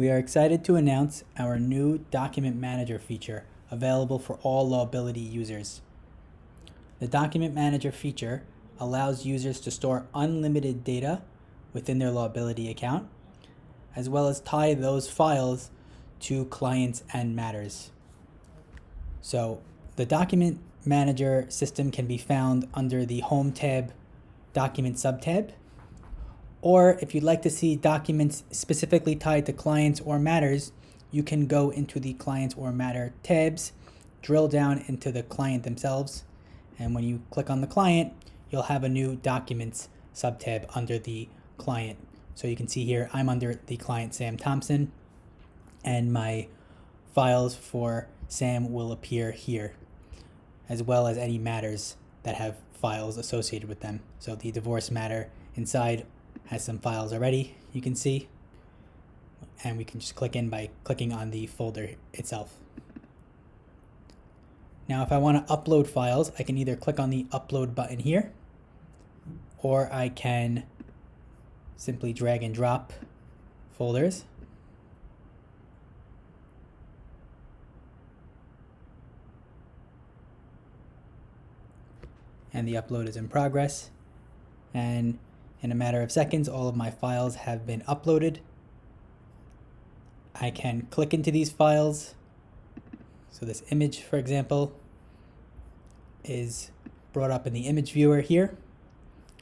We are excited to announce our new Document Manager feature available for all LawBillity users. The Document Manager feature allows users to store unlimited data within their LawBillity account, as well as tie those files to clients and matters. So the Document Manager system can be found under the Home tab, Document subtab, or if you'd like to see documents specifically tied to clients or matters, you can go into the clients or matter tabs, drill down into the client themselves, and when you click on the client, you'll have a new Documents subtab under the client. So you can see here, I'm under the client Sam Thompson, and my files for Sam will appear here, as well as any matters that have files associated with them. So the divorce matter inside has some files already, you can see, and we can just click in by clicking on the folder itself. Now if I want to upload files, I can either click on the upload button here, or I can simply drag and drop folders. And the upload is in progress. And in a matter of seconds, all of my files have been uploaded. I can click into these files. So this image, for example, is brought up in the image viewer here.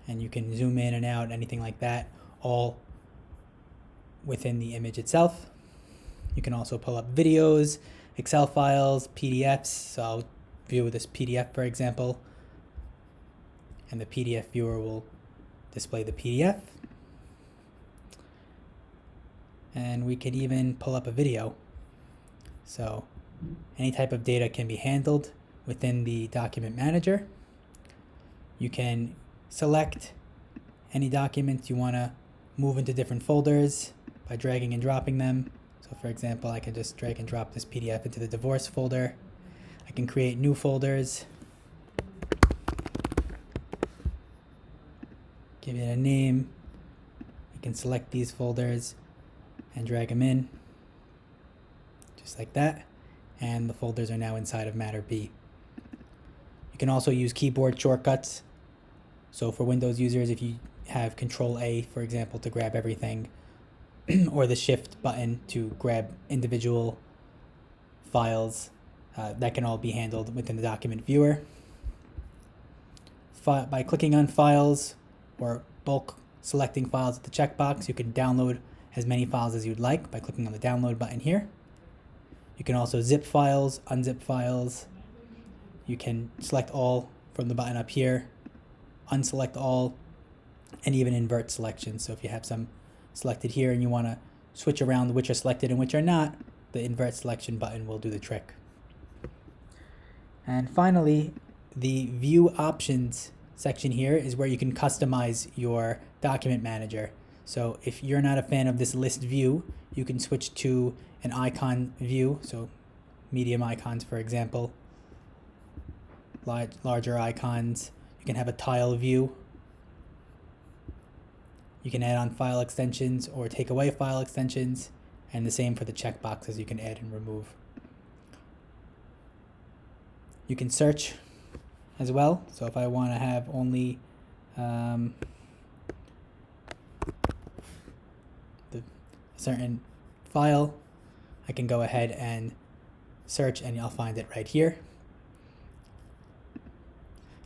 And you can zoom in and out, anything like that, all within the image itself. You can also pull up videos, Excel files, PDFs. So I'll view this PDF, for example, and the PDF viewer will display the PDF. And we can even pull up a video. So any type of data can be handled within the Document Manager. You can select any documents you want to move into different folders by dragging and dropping them. So for example, I can just drag and drop this PDF into the divorce folder. I can create new folders, give it a name. You can select these folders and drag them in, just like that. And the folders are now inside of Matter B. You can also use keyboard shortcuts. So for Windows users, if you have Control A, for example, to grab everything, or the Shift button to grab individual files, that can all be handled within the document viewer. By clicking on files or bulk selecting files with the checkbox, you can download as many files as you'd like by clicking on the download button here. You can also zip files, unzip files. You can select all from the button up here, unselect all, and even invert selections. So if you have some selected here and you want to switch around which are selected and which are not, the invert selection button will do the trick. And finally, the view options section here is where you can customize your document manager. So if you're not a fan of this list view, you can switch to an icon view. So medium icons, for example, larger icons. You can have a tile view. You can add on file extensions or take away file extensions, and the same for the checkboxes you can add and remove. You can search as well. So if I want to have only the certain file, I can go ahead and search and I'll find it right here.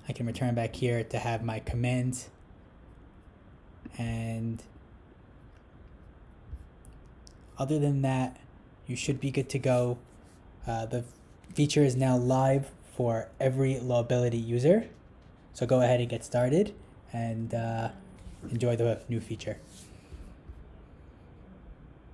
I can return back here to have my commands, and other than that, you should be good to go. The feature is now live for every LawBillity user. So go ahead and get started and enjoy the new feature.